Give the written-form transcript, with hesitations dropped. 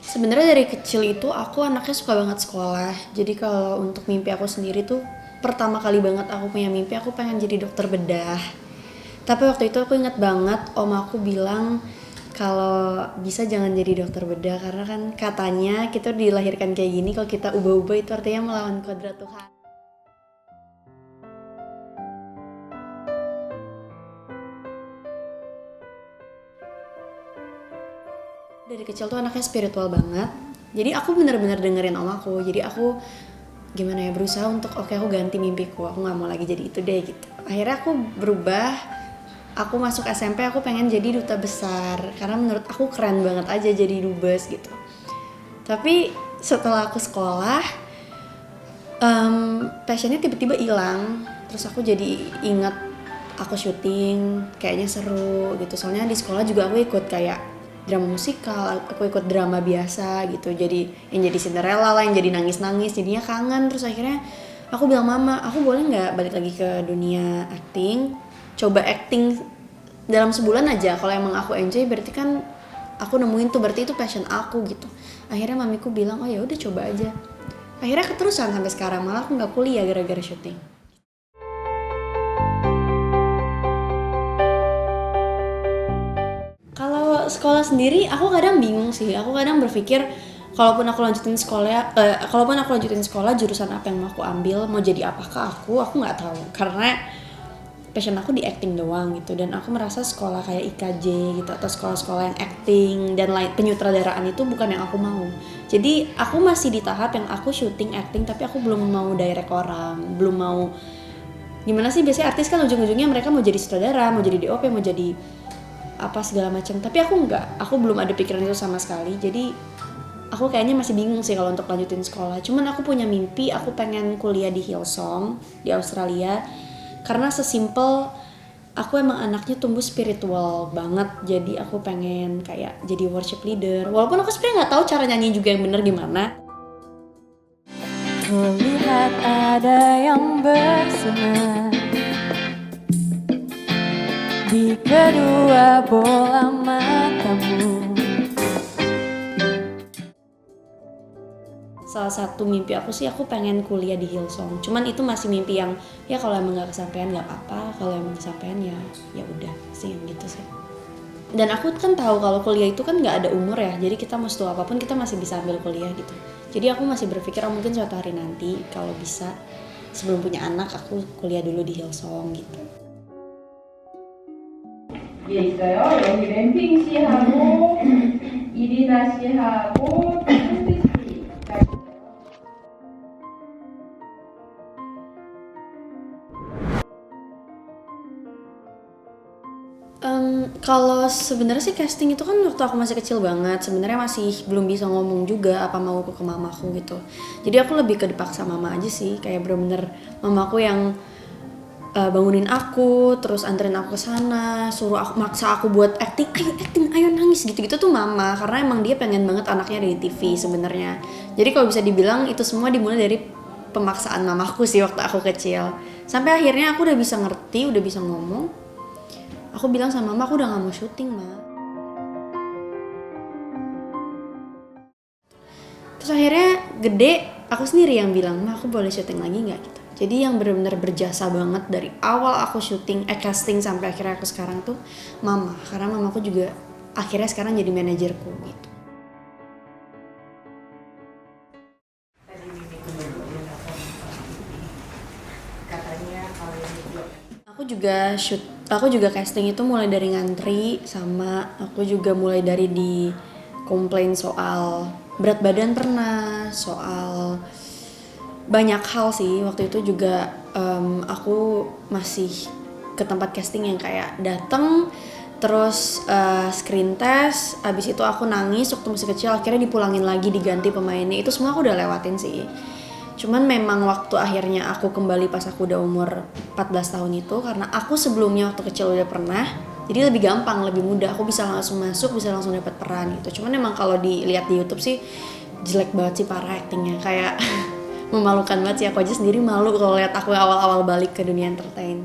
Sebenarnya dari kecil itu aku anaknya suka banget sekolah. Jadi kalau untuk mimpi aku sendiri tuh pertama kali banget aku punya mimpi aku pengen jadi dokter bedah. Tapi waktu itu aku ingat banget om aku bilang kalau bisa jangan jadi dokter bedah karena kan katanya kita dilahirkan kayak gini kalau kita ubah-ubah itu artinya melawan kodrat Tuhan. Dari kecil tuh anaknya spiritual banget. Jadi aku bener-bener dengerin om aku. Jadi aku gimana ya berusaha untuk oke aku ganti mimpiku. Aku nggak mau lagi jadi itu deh gitu. Akhirnya aku berubah. Aku masuk SMP aku pengen jadi duta besar karena menurut aku keren banget aja jadi dubes gitu. Tapi setelah aku sekolah, passionnya tiba-tiba hilang. Terus aku jadi ingat aku syuting, kayaknya seru gitu. Soalnya di sekolah juga aku ikut kayak drama musikal, aku ikut drama biasa gitu. Jadi yang jadi Cinderella lah, yang jadi nangis-nangis, jadinya kangen. Terus akhirnya aku bilang mama, aku boleh nggak balik lagi ke dunia acting? Coba acting dalam sebulan aja. Kalau emang aku enjoy, berarti kan aku nemuin tuh, berarti itu passion aku gitu. Akhirnya mamiku bilang, oh ya udah coba aja. Akhirnya keterusan sampai sekarang, malah aku nggak kuliah gara-gara syuting. Kalau sekolah sendiri, aku kadang bingung sih. Aku kadang berpikir, kalaupun aku lanjutin sekolah, jurusan apa yang mau aku ambil, mau jadi apakah aku nggak tahu. Karena passion aku di acting doang gitu, dan aku merasa sekolah kayak IKJ gitu atau sekolah-sekolah yang acting dan lain penyutradaraan itu bukan yang aku mau. Jadi aku masih di tahap yang aku syuting acting tapi aku belum mau direct orang, belum mau gimana sih biasanya artis kan ujung-ujungnya mereka mau jadi sutradara, mau jadi DOP, mau jadi apa segala macam. Tapi aku enggak, aku belum ada pikiran itu sama sekali. Jadi aku kayaknya masih bingung sih kalau untuk lanjutin sekolah. Cuman aku punya mimpi, aku pengen kuliah di Hillsong di Australia. Karena sesimpel aku emang anaknya tumbuh spiritual banget, jadi aku pengen kayak jadi worship leader. Walaupun aku sebenarnya nggak tahu cara nyanyi juga yang bener gimana. Kulihat ada yang bersinar di kedua bola matamu. Salah satu mimpi aku sih aku pengen kuliah di Hillsong. Cuman itu masih mimpi yang ya kalau emang nggak kesampaian nggak apa-apa, kalau emang kesampaian ya udah sih gitu sih. Dan aku kan tahu kalau kuliah itu kan nggak ada umur ya, jadi kita mau setua apapun kita masih bisa ambil kuliah gitu. Jadi aku masih berpikir mungkin suatu hari nanti kalau bisa sebelum punya anak aku kuliah dulu di Hillsong gitu. 예 있어요. 여기 램핑 씨하고 이리나 씨하고 승비 씨. Kalau sebenarnya sih casting itu kan waktu aku masih kecil banget, sebenarnya masih belum bisa ngomong juga apa mau ke mamaku gitu. Jadi aku lebih ke dipaksa mama aja sih, kayak bener-bener mamaku yang bangunin aku, terus anterin aku ke sana, suruh aku maksa aku buat acting, ayo nangis gitu-gitu tuh mama, karena emang dia pengen banget anaknya ada di TV sebenarnya. Jadi kalau bisa dibilang itu semua dimulai dari pemaksaan mamaku sih waktu aku kecil. Sampai akhirnya aku udah bisa ngerti, udah bisa ngomong. Aku bilang sama mama, aku udah gak mau syuting, Ma. Terus akhirnya gede, aku sendiri yang bilang, Ma aku boleh syuting lagi gak gitu. Jadi yang benar-benar berjasa banget dari awal aku syuting, casting sampai akhirnya aku sekarang tuh mama. Karena mamaku juga akhirnya sekarang jadi manajerku gitu. Aku juga casting itu mulai dari ngantri, sama aku juga mulai dari di komplain soal berat badan pernah, soal banyak hal sih. Waktu itu juga aku masih ke tempat casting yang kayak dateng terus screen test, abis itu aku nangis waktu masih kecil, akhirnya dipulangin lagi diganti pemainnya. Itu semua aku udah lewatin sih. Cuman memang waktu akhirnya aku kembali pas aku udah umur 14 tahun itu, karena aku sebelumnya waktu kecil udah pernah, jadi lebih gampang, lebih mudah, aku bisa langsung masuk, bisa langsung dapat peran gitu. Cuman emang kalau dilihat di YouTube sih jelek banget sih parah actingnya, kayak memalukan banget sih. Aku aja sendiri malu kalau lihat aku awal-awal balik ke dunia entertain.